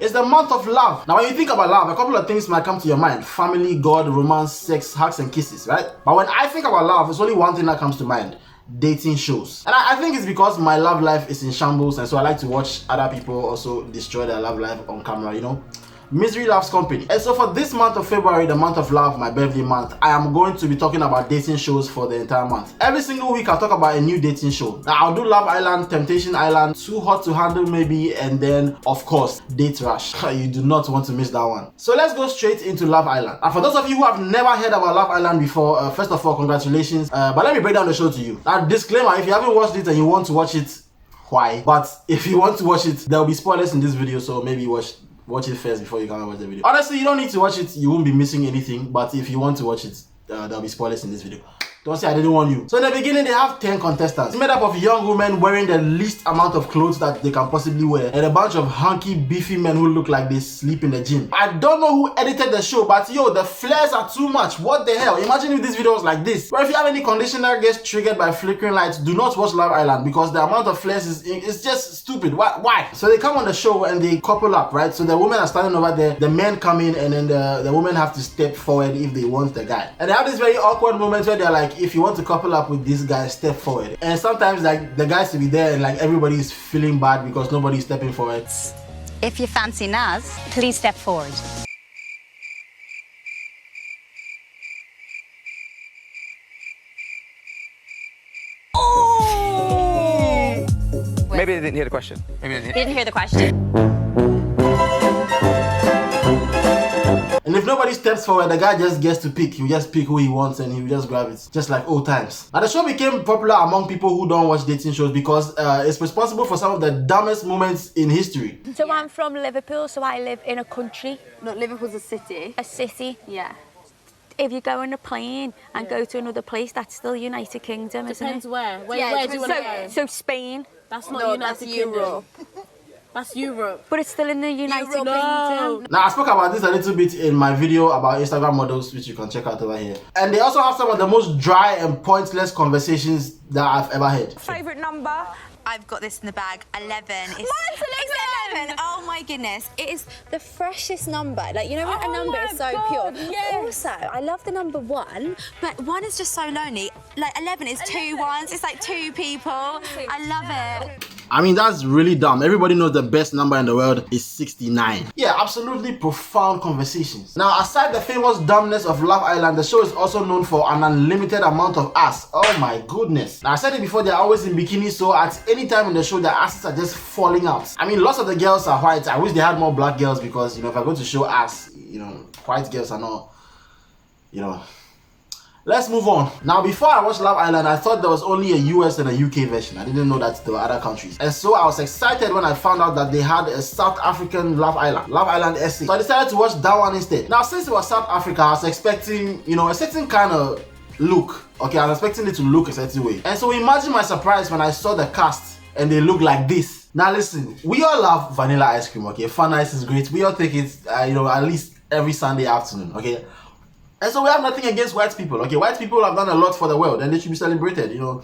It's the month of love. Now when you think about love, a couple of things might come to your mind. Family, God, romance, sex, hugs and kisses, right? But when I think about love, it's only one thing that comes to mind. Dating shows. And I think it's because my love life is in shambles, and so I like to watch other people also destroy their love life on camera, you know. Misery loves company. And so for this month of February, the month of love, my birthday month, I am going to be talking about dating shows for the entire month. Every single week I'll talk about a new dating show. Now I'll do Love Island, Temptation Island, Too Hot to Handle maybe, and then of course Date Rush. You do not want to miss that one. So let's go straight into Love Island. And for those of you who have never heard about Love Island before, first of all, congratulations. But let me break down the show to you. Now disclaimer, if you haven't watched it and you want to watch it, why? But if you want to watch it, there will be spoilers in this video, so maybe watch it first before you come and watch the video. Honestly, you don't need to watch it, you won't be missing anything, but if you want to watch it, there'll be spoilers in this video. Don't say I didn't warn you. So in the beginning, they have 10 contestants made up of young women wearing the least amount of clothes that they can possibly wear, and a bunch of hunky, beefy men who look like they sleep in the gym. I don't know who edited the show, but yo, the flares are too much. What the hell? Imagine if this video was like this. But if you have any condition that gets triggered by flickering lights, do not watch Love Island, because the amount of flares is just stupid. Why? So they come on the show and they couple up, right? So the women are standing over there, the men come in, and then the women have to step forward if they want the guy. And they have this very awkward moment where they're like, if you want to couple up with this guy, step forward. And sometimes like the guys to be there and like everybody is feeling bad because nobody's stepping forward. If you fancy Naz, please step forward. Oh! Maybe they didn't hear the question. Maybe they Didn't hear the question. And if nobody steps forward, the guy just gets to pick. He just pick who he wants and he will just grab it. Just like old times. Now the show became popular among people who don't watch dating shows because it's responsible for some of the dumbest moments in history. So I'm from Liverpool, so I live in a country. No, Liverpool's a city. A city. Yeah. If you go on a plane and go to another place, that's still United Kingdom, isn't Depends it? where. Where Yeah, do you want to go? So Spain, That's not No, United that's Kingdom. Europe. That's Europe. but it's still in the United Europe. Kingdom. Now I spoke about this a little bit in my video about Instagram models, which you can check out over here. And they also have some of the most dry and pointless conversations that I've ever had. Favourite number? I've got this in the bag. 11. Mine's 11. It's 11. Oh my goodness. It is the freshest number. Like, you know when a number is so God, pure. yes. Also, I love the number 1. But 1 is just so lonely. Like 11 is 2 ones. It's like 2 people. I love it. I mean, that's really dumb. Everybody knows the best number in the world is 69. Yeah, absolutely profound conversations. Now, aside the famous dumbness of Love Island, the show is also known for an unlimited amount of ass. Oh my goodness. Now, I said it before, they're always in bikinis, so at any time in the show, their asses are just falling out. I mean, lots of the girls are white. I wish they had more black girls because, you know, if I go to show ass, you know, white girls are not, you know. Let's move on. Now, before I watched Love Island, I thought there was only a US and a UK version. I didn't know that there were other countries. And so I was excited when I found out that they had a South African Love Island SA. So I decided to watch that one instead. Now, since it was South Africa, I was expecting, you know, a certain kind of look. Okay, I was expecting it to look a certain way. And so imagine my surprise when I saw the cast and they look like this. Now listen, we all love vanilla ice cream, okay? Fun Ice is great. We all take it, you know, at least every Sunday afternoon, okay? And so we have nothing against white people, okay? White people have done a lot for the world and they should be celebrated, you know.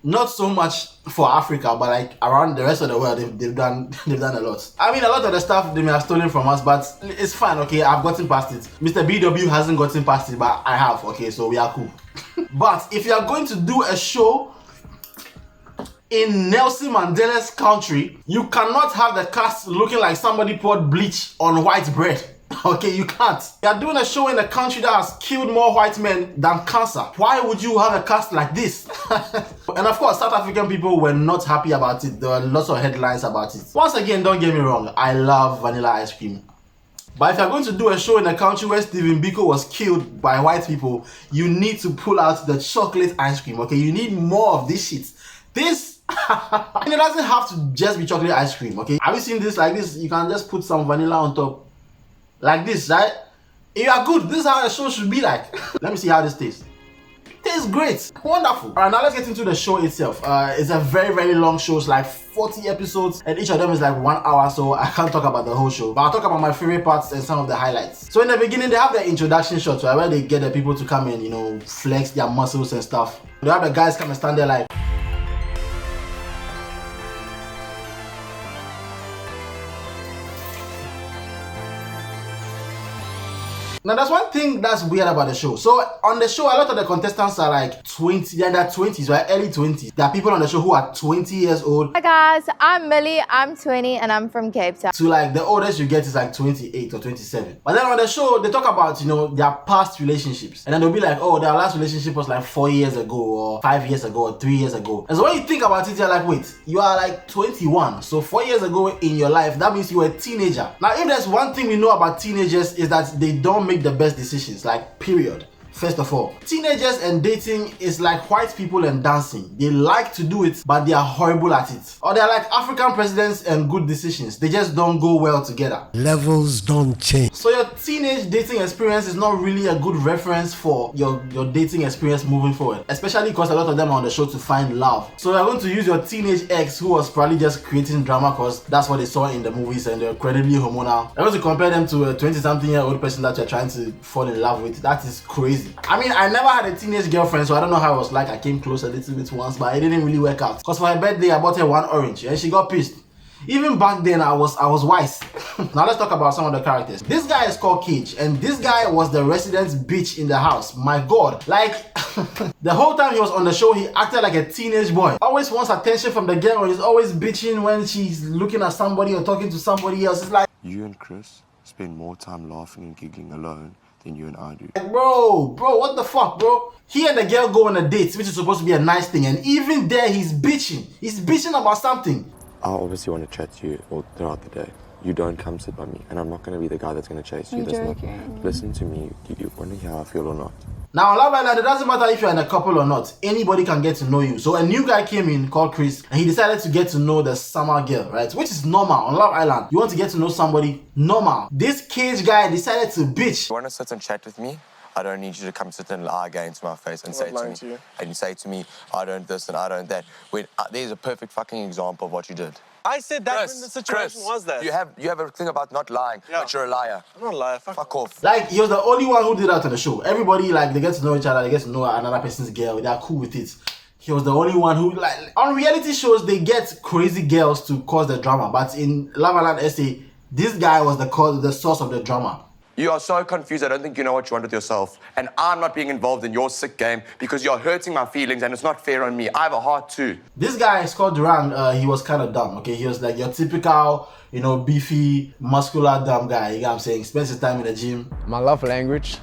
Not so much for Africa, but like around the rest of the world, they've done a lot. I mean, a lot of the stuff they may have stolen from us, but it's fine, okay? I've gotten past it. Mr. BW hasn't gotten past it, but I have, okay? So we are cool. But if you are going to do a show in Nelson Mandela's country, you cannot have the cast looking like somebody poured bleach on white bread. Okay, you can't. You are doing a show in a country that has killed more white men than cancer. Why would you have a cast like this? And of course, South African people were not happy about it. There were lots of headlines about it. Once again, don't get me wrong, I love vanilla ice cream. But if you're going to do a show in a country where Stephen Biko was killed by white people, you need to pull out the chocolate ice cream, okay? You need more of this shit. This, and it doesn't have to just be chocolate ice cream, okay? Have you seen this like this? You can just put some vanilla on top. Like this, right? If you are good, this is how a show should be like. Let me see how this tastes. Tastes great. Wonderful. Alright, now let's get into the show itself. It's a very, very long show. It's like 40 episodes and each of them is like 1 hour, so I can't talk about the whole show. But I'll talk about my favorite parts and some of the highlights. So in the beginning, they have the introduction shots, right? Where they get the people to come in, you know, flex their muscles and stuff. They have the guys come and stand there like, Now, there's one thing that's weird about the show. So, on the show, a lot of the contestants are like 20, they're in their 20s, right? Early 20s. There are people on the show who are 20 years old. Hi guys, I'm Millie, I'm 20 and I'm from Cape Town. To like the oldest you get is like 28 or 27. But then on the show, they talk about, you know, their past relationships. And then they'll be like, oh, their last relationship was like 4 years ago or 5 years ago or 3 years ago. And so when you think about it, you're like, wait, you are like 21. So 4 years ago in your life, that means you were a teenager. Now, if there's one thing we know about teenagers is that they don't make the best decisions, like period. First of all, teenagers and dating is like white people and dancing. They like to do it, but they are horrible at it. Or they're like African presidents and good decisions. They just don't go well together. Levels don't change. So your teenage dating experience is not really a good reference for your dating experience moving forward. Especially because a lot of them are on the show to find love. So you're going to use your teenage ex who was probably just creating drama because that's what they saw in the movies and they're incredibly hormonal. You're going to compare them to a 20-something-year-old person that you're trying to fall in love with. That is crazy. I mean, I never had a teenage girlfriend, so I don't know how it was like. I came close a little bit once, but it didn't really work out. Because for her birthday, I bought her one orange, and she got pissed. Even back then, I was wise. Now let's talk about some of the characters. This guy is called Cage, and this guy was the resident bitch in the house. My God, like the whole time he was on the show, he acted like a teenage boy. Always wants attention from the girl, and he's always bitching when she's looking at somebody or talking to somebody else. It's like, you and Chris spend more time laughing and giggling alone than you and I do. Bro, what the fuck, bro? He and the girl go on a date, which is supposed to be a nice thing, and even there he's bitching. He's bitching about something. I obviously want to chat to you all throughout the day. You don't come sit by me, and I'm not going to be the guy that's going to chase you. Listen to me. You want to hear how I feel or not? Now on Love Island, it doesn't matter if you're in a couple or not. Anybody can get to know you. So a new guy came in called Chris, and he decided to get to know the summer girl, right? Which is normal on Love Island. You want to get to know somebody, normal. This Cage guy decided to bitch. You want to sit and chat with me? I don't need you to come sit and lie against my face and say to me, I don't this and I don't that. When there's a perfect fucking example of what you did. I said that when the situation was that. You have a thing about not lying, but you're a liar. I'm not a liar. Fuck off. Like, he was the only one who did that on the show. Everybody, like, they get to know each other, they get to know another person's girl, they're cool with it. He was the only one who, like, on reality shows, they get crazy girls to cause the drama. But in Love Island SA, this guy was the source of the drama. You are so confused. I don't think you know what you want with yourself. And I'm not being involved in your sick game because you're hurting my feelings and it's not fair on me. I have a heart too. This guy is called Duran. He was kind of dumb, okay? He was like your typical, you know, beefy, muscular, dumb guy. You know what I'm saying? Spends his time in the gym. My love language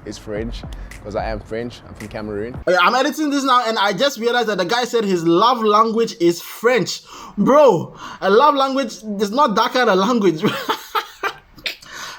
is French because I am French. I'm from Cameroon. Okay, I'm editing this now and I just realized that the guy said his love language is French. Bro, a love language is not that kind of language.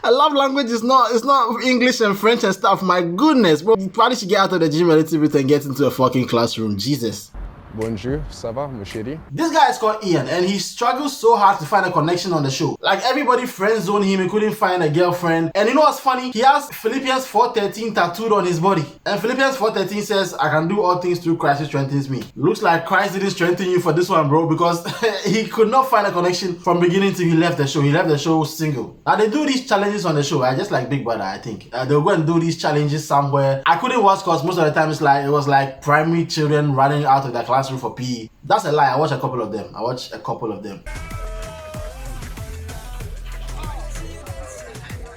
A love language is not, it's not English and French and stuff. My goodness, bro. You probably should get out of the gym a little bit and get into a fucking classroom. Jesus. Bonjour, ça va, mon chéri? This guy is called Ian and he struggles so hard to find a connection on the show. Like everybody friend zoned him, he couldn't find a girlfriend. And you know what's funny? He has Philippians 4:13 tattooed on his body. And Philippians 4:13 says, I can do all things through Christ who strengthens me. Looks like Christ didn't strengthen you for this one, bro, because he could not find a connection from beginning till he left the show. He left the show single. Now they do these challenges on the show, right? Just like Big Brother, I think. They'll go and do these challenges somewhere. I couldn't watch because most of the time it was like primary children running out of the classroom for PE. That's a lie. I watched a couple of them.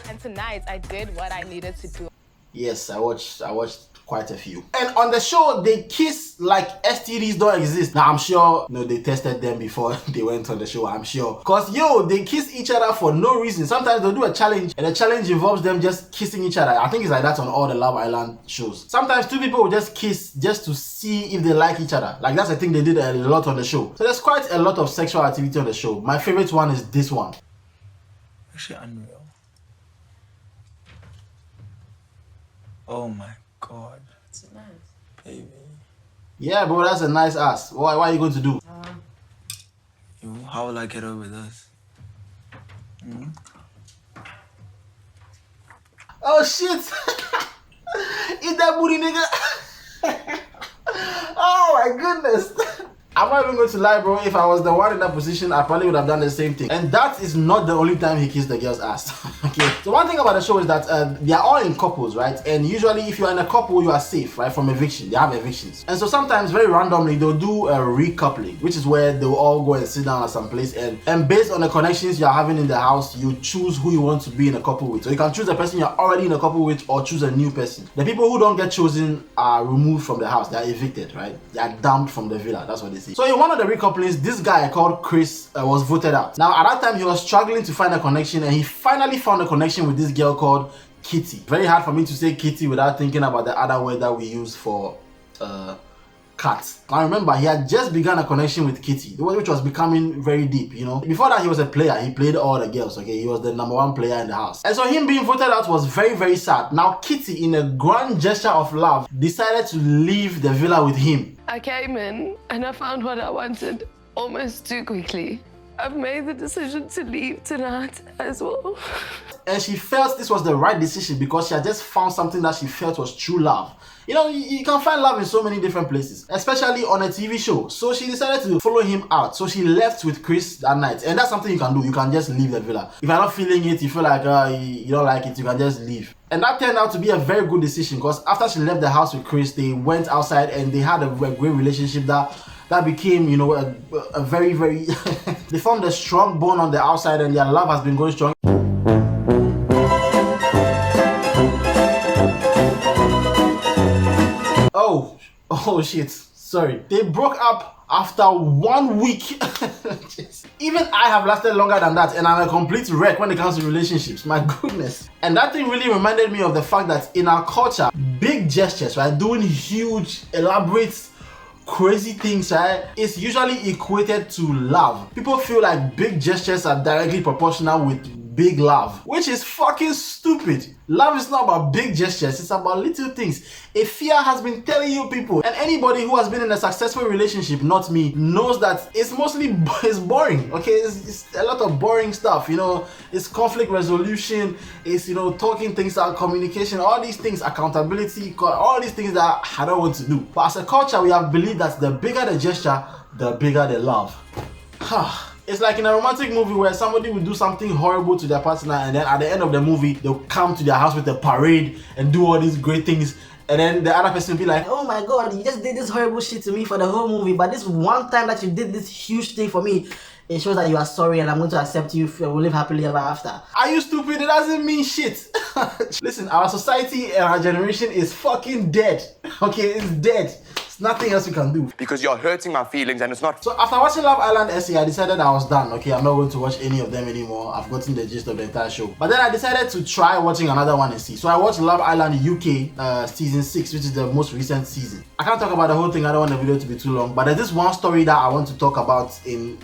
And tonight I did what I needed to do. Yes, I watched quite a few. And on the show, they kiss like STDs don't exist. Now, I'm sure, you know, they tested them before they went on the show, I'm sure. Because, they kiss each other for no reason. Sometimes they'll do a challenge, and the challenge involves them just kissing each other. I think it's like that on all the Love Island shows. Sometimes two people will just kiss just to see if they like each other. Like, that's the thing they did a lot on the show. So there's quite a lot of sexual activity on the show. My favorite one is this one. Actually unreal. Oh my God. That's nice. Baby. Yeah, bro, that's a nice ass. What are you going to do? How will I get over this? Oh shit! Eat that booty, nigga! Oh my goodness! I'm not even going to lie, bro. If I was the one in that position, I probably would have done the same thing. And that is not the only time he kissed the girl's ass. Okay. So one thing about the show is that they are all in couples, right? And usually if you're in a couple, you are safe, right? From eviction. They have evictions. And so sometimes very randomly, they'll do a recoupling, which is where they'll all go and sit down at some place. And based on the connections you're having in the house, you choose who you want to be in a couple with. So you can choose the person you're already in a couple with or choose a new person. The people who don't get chosen are removed from the house. They are evicted, right? They are dumped from the villa. That's what they say. So in one of the recouplings, this guy called Chris was voted out. Now at that time, he was struggling to find a connection, and he finally found a connection with this girl called Kitty. Very hard for me to say Kitty without thinking about the other word that we use for cat. Now remember, he had just begun a connection with Kitty, which was becoming very deep, you know. Before that, he was a player. He played all the girls, okay? He was the #1 player in the house. And so him being voted out was very, very sad. Now Kitty, in a grand gesture of love, decided to leave the villa with him. I came in and I found what I wanted almost too quickly. I've made the decision to leave tonight as well. And she felt this was the right decision because she had just found something that she felt was true love. You know, you can find love in so many different places, especially on a TV show. So she decided to follow him out. So she left with Chris that night. And that's something you can do. You can just leave the villa. If you're not feeling it, you feel like you don't like it, you can just leave. And that turned out to be a very good decision because after she left the house with Chris, they went outside and they had a great relationship that became, you know, a very, very... They formed a strong bond on the outside and their love has been going strong. Oh shit, sorry. They broke up after 1 week. Even I have lasted longer than that and I'm a complete wreck when it comes to relationships. My goodness. And that thing really reminded me of the fact that in our culture, big gestures, right, doing huge, elaborate, crazy things, right, is usually equated to love. People feel like big gestures are directly proportional with big love, which is fucking stupid. Love is not about big gestures, it's about little things. A fear has been telling you people, and anybody who has been in a successful relationship, not me, knows that it's mostly boring, okay? It's a lot of boring stuff, you know. It's conflict resolution, it's, you know, talking things out, communication, all these things, accountability, all these things that I don't want to do. But as a culture, we have believed that the bigger the gesture, the bigger the love. It's like in a romantic movie where somebody will do something horrible to their partner and then at the end of the movie, they'll come to their house with a parade and do all these great things. And then the other person will be like, oh my god, you just did this horrible shit to me for the whole movie, but this one time that you did this huge thing for me, it shows that you are sorry and I'm going to accept you, we'll live happily ever after. Are you stupid? It doesn't mean shit. Listen, our society and our generation is fucking dead. Okay, it's dead. Nothing else you can do. Because you're hurting my feelings and it's not... So after watching Love Island SA, I decided I was done. Okay, I'm not going to watch any of them anymore. I've gotten the gist of the entire show. But then I decided to try watching another one and see. So I watched Love Island UK season 6, which is the most recent season. I can't talk about the whole thing. I don't want the video to be too long. But there's this one story that I want to talk about in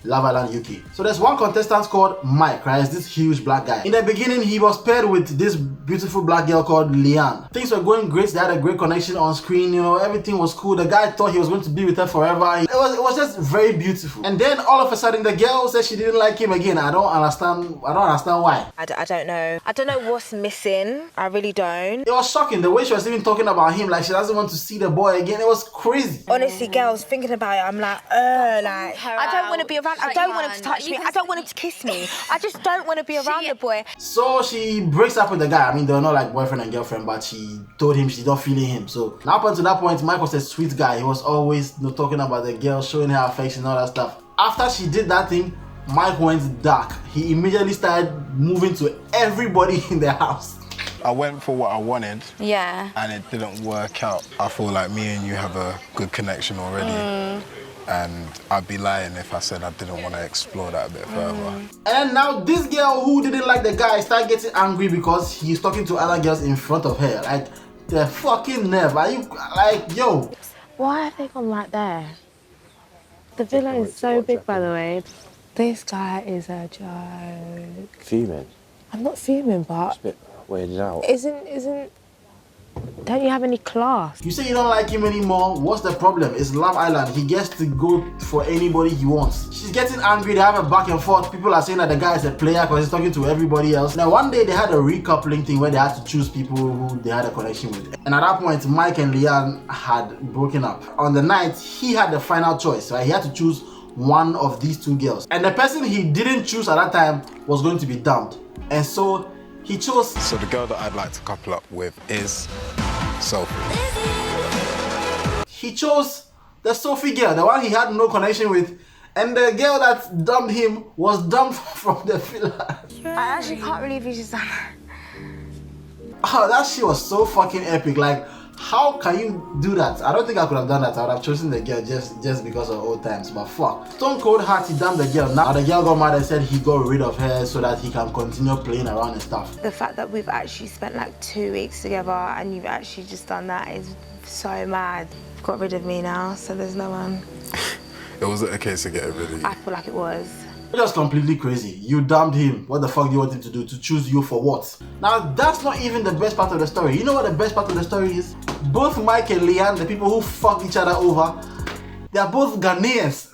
Love Island UK. So there's one contestant called Mike, right? It's this huge black guy. In the beginning, he was paired with this beautiful black girl called Leanne. Things were going great. They had a great connection on screen. You know, everything was cool. The guy thought he was going to be with her forever. It was just very beautiful. And then all of a sudden, the girl said she didn't like him again. I don't understand why. I don't know. I don't know what's missing. I really don't. It was shocking the way she was even talking about him, like she doesn't want to see the boy again. It was crazy. Honestly, girls, thinking about it, I'm like, I don't want to be around. I don't want him to touch me. I don't want him to kiss me. I just don't want to be around the boy. So she breaks up with the guy. I mean, they're not like boyfriend and girlfriend, but she told him she's not feeling him. So now up until that point, Mike was a sweet guy. He was always, you know, talking about the girl, showing her affection and all that stuff. After she did that thing, Mike went dark. He immediately started moving to everybody in the house. I went for what I wanted. Yeah. And it didn't work out. I feel like me and you have a good connection already. And I'd be lying if I said I didn't want to explore that a bit further. And now this girl who didn't like the guy started getting angry because he's talking to other girls in front of her. Like, the fucking nerve. Are you, like, yo. Why have they gone right there? The villa is so big, by the way. This guy is a joke. Fuming? I'm not fuming, but... It's a bit weirded out. Isn't Don't you have any class? You say you don't like him anymore. What's the problem? It's Love Island. He gets to go for anybody he wants. She's getting angry. They have a back and forth. People are saying that the guy is a player because he's talking to everybody else. Now, one day they had a recoupling thing where they had to choose people who they had a connection with. And at that point, Mike and Leanne had broken up. On the night, he had the final choice, right? He had to choose one of these two girls. And the person he didn't choose at that time was going to be dumped. And so he chose... So the girl that I'd like to couple up with is Sophie. He chose the Sophie girl, the one he had no connection with. And the girl that dumped him was dumped from the villa. I actually can't believe you just done that. Oh, that shit was so fucking epic. Like, how can you do that? I don't think I could have done that. I would have chosen the girl just because of old times, but fuck. Stone Cold Heart, he dumped the girl. Now the girl got mad and said he got rid of her so that he can continue playing around and stuff. The fact that we've actually spent like 2 weeks together and you've actually just done that is so mad. You've got rid of me now, so there's no one. It wasn't a case of getting rid of you. I feel like it was. Just completely crazy. You dumped him. What the fuck do you want him to do? To choose you for what? Now, that's not even the best part of the story. You know what the best part of the story is? Both Mike and Leanne, the people who fuck each other over, they're both Ghanaians.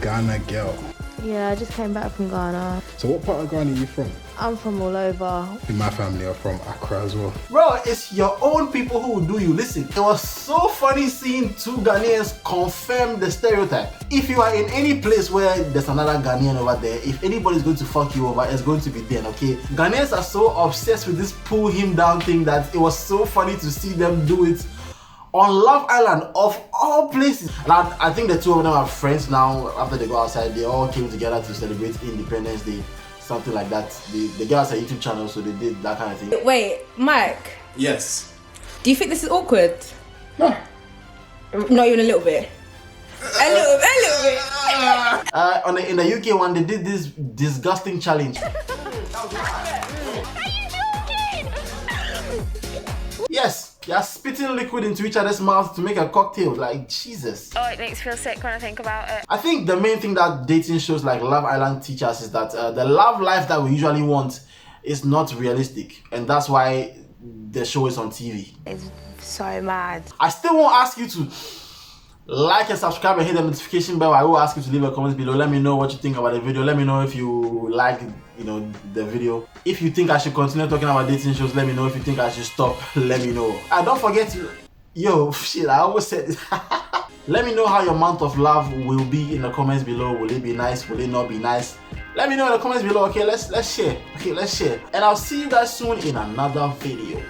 Ghana girl. Yeah, I just came back from Ghana. So what part of Ghana are you from? I'm from all over. In my family are from Accra as well. Bro, it's your own people who will do you. Listen, it was so funny seeing two Ghanaians confirm the stereotype. If you are in any place where there's another Ghanaian over there, if anybody's going to fuck you over, it's going to be them, okay? Ghanaians are so obsessed with this pull him down thing that it was so funny to see them do it on Love Island, of all places. And I think the two of them are friends now. After they go outside, they all came together to celebrate Independence Day. Something like that. The girl has a YouTube channel, so they did that kind of thing. Wait, Mike. Yes. Do you think this is awkward? No. Not even a little bit. A little bit. In the UK one, they did this disgusting challenge. Yes, they are spitting liquid into each other's mouths to make a cocktail. Like, Jesus. Oh, it makes me feel sick when I think about it. I think the main thing that dating shows like Love Island teach us is that the love life that we usually want is not realistic. And that's why the show is on TV. It's so mad. I still won't ask you to like and subscribe and hit the notification bell. I will ask you to leave a comment below. Let me know what you think about the video. Let me know if you like, the video. If you think I should continue talking about dating shows, let me know. If you think I should stop, let me know. And don't forget to, I always said let me know how your month of love will be in the comments below. Will it be nice? Will it not be nice? Let me know in the comments below. Okay, let's share. Okay, let's share. And I'll see you guys soon in another video.